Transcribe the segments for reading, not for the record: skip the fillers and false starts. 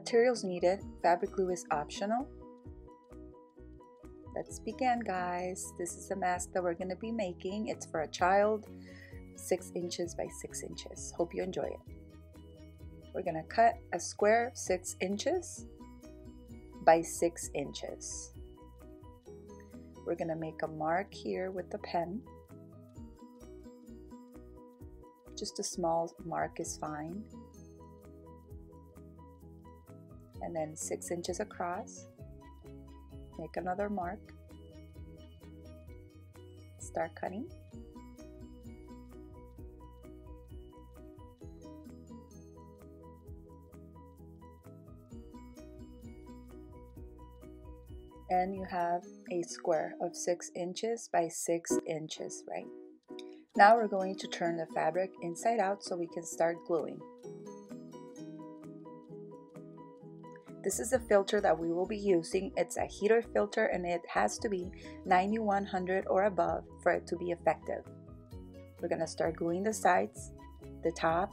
Materials needed. Fabric glue is optional. Let's begin, guys. This is a mask that we're going to be making. It's for a child, 6 inches by 6 inches. Hope you enjoy it. We're going to cut a square 6 inches by 6 inches. We're going to make a mark here with the pen. Just a small mark is fine. And then 6 inches across. Make another mark. Start cutting. And you have a square of 6 inches by 6 inches, right? Now we're going to turn the fabric inside out so we can start gluing. This is the filter that we will be using. It's a heater filter and it has to be 9100 or above for it to be effective. We're going to start gluing the sides, the top.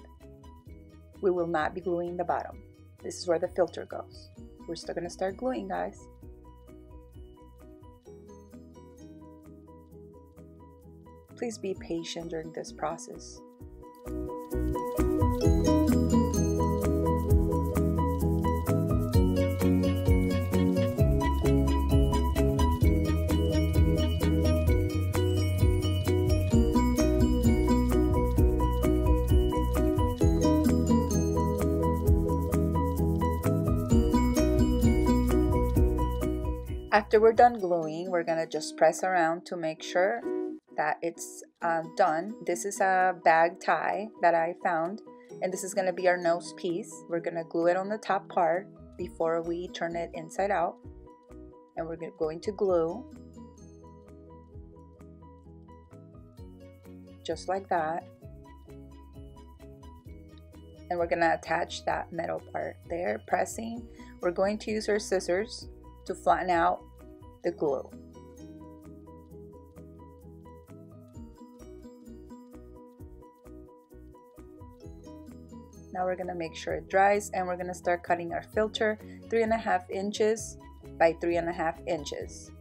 We will not be gluing the bottom. This is where the filter goes. We're still going to start gluing, guys. Please be patient during this process. After we're done gluing, we're gonna just press around to make sure that it's done. This is a bag tie that I found, and this is gonna be our nose piece. We're gonna glue it on the top part before we turn it inside out, and we're going to glue just like that, and we're gonna attach that metal part there, pressing. We're going to use our scissors to flatten out the glue. Now we're gonna make sure it dries, and we're gonna start cutting our filter 3.5 inches by 3.5 inches.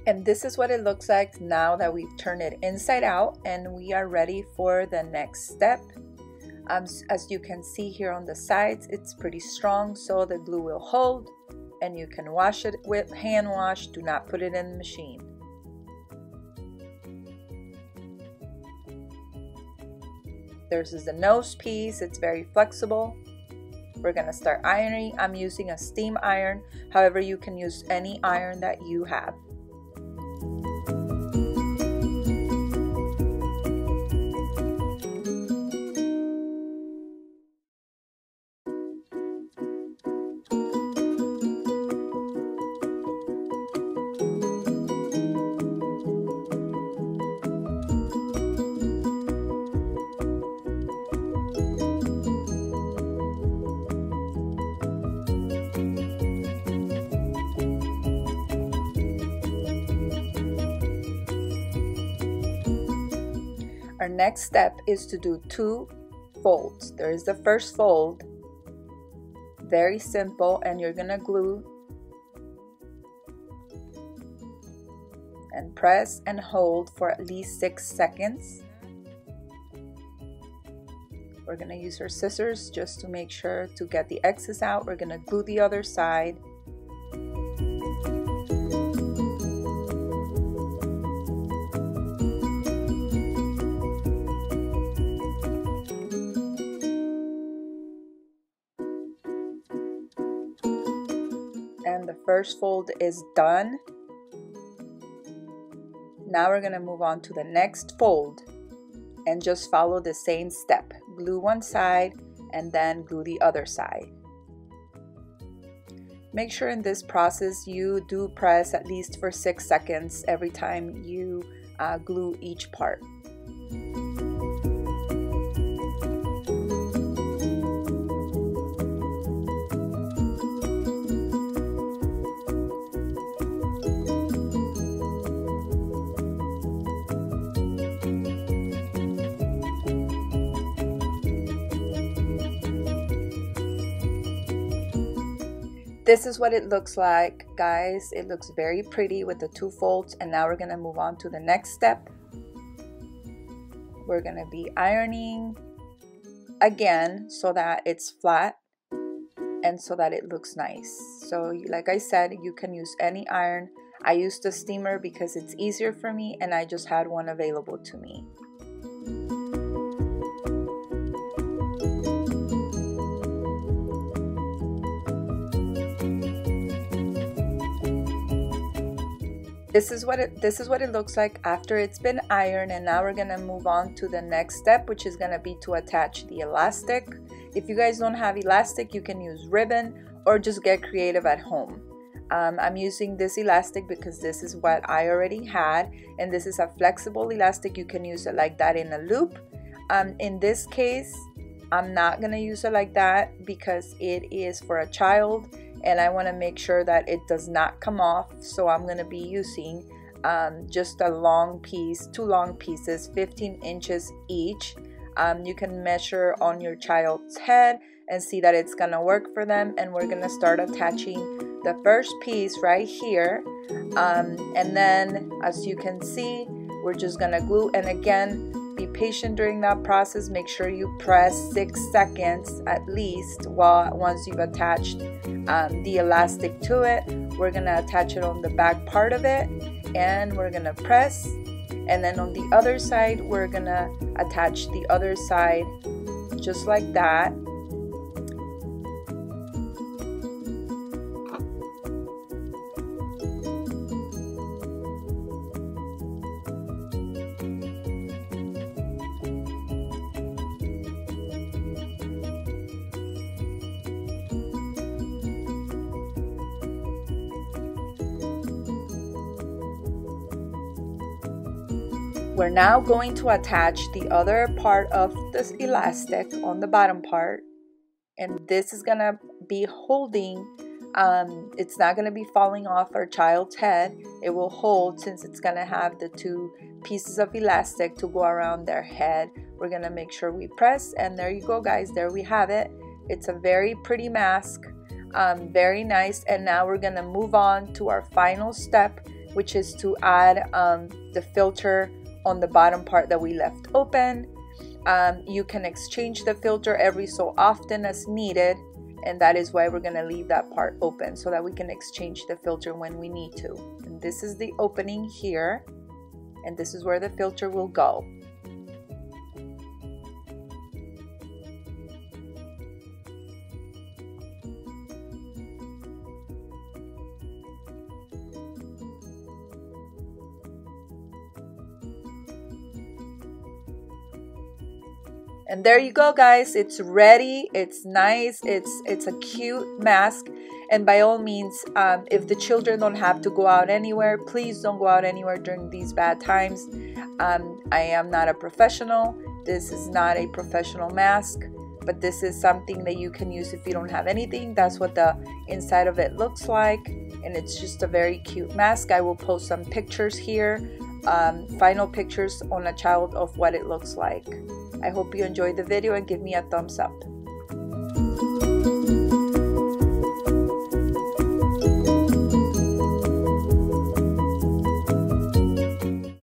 And this is what it looks like now that we've turned it inside out, and we are ready for the next step. As you can see here on the sides, it's pretty strong, so the glue will hold, and you can wash it with hand wash. Do not put it in the machine. This is the nose piece. It's very flexible. We're gonna start ironing. I'm using a steam iron. However, you can use any iron that you have. Our next step is to do 2 folds. There is the first fold, very simple, and you're gonna glue and press and hold for at least 6 seconds. We're gonna use our scissors just to make sure to get the excess out. We're gonna glue the other side. And the first fold is done. Now we're gonna move on to the next fold and just follow the same step. Glue one side and then glue the other side. Make sure in this process you do press at least for 6 seconds every time you glue each part. This is what it looks like, guys. It looks very pretty with the 2 folds, and now we're gonna move on to the next step. We're gonna be ironing again so that it's flat and so that it looks nice. So like I said, you can use any iron. I used a steamer because it's easier for me and I just had one available to me. This is what it looks like after it's been ironed, and now we're gonna move on to the next step, which is gonna be to attach the elastic. If you guys don't have elastic, you can use ribbon or just get creative at home. I'm using this elastic because this is what I already had, and this is a flexible elastic. You can use it like that in a loop. In this case, I'm not gonna use it like that because it is for a child and I want to make sure that it does not come off, so I'm going to be using just a long piece, 2 long pieces, 15 inches each. You can measure on your child's head and see that it's going to work for them, and we're going to start attaching the first piece right here, and then as you can see, we're just going to glue. And again, be patient during that process. Make sure you press 6 seconds at least once you've attached the elastic to it. We're gonna attach it on the back part of it, and we're gonna press, and then on the other side we're gonna attach the other side just like that. We're now going to attach the other part of this elastic on the bottom part, and this is gonna be holding, it's not gonna be falling off our child's head. It will hold since it's gonna have the 2 pieces of elastic to go around their head. We're gonna make sure we press, and there you go, guys, there we have it. It's a very pretty mask, very nice. And now we're gonna move on to our final step, which is to add the filter on the bottom part that we left open. You can exchange the filter every so often as needed, and that is why we're going to leave that part open, so that we can exchange the filter when we need to. And this is the opening here, and this is where the filter will go. And there you go, guys, it's ready. It's nice. It's a cute mask. And by all means, if the children don't have to go out anywhere, please don't go out anywhere during these bad times. I am not a professional. This is not a professional mask, but this is something that you can use if you don't have anything. That's what the inside of it looks like, and it's just a very cute mask. I will post some pictures here, final pictures on a child of what it looks like. I hope you enjoyed the video and give me a thumbs up.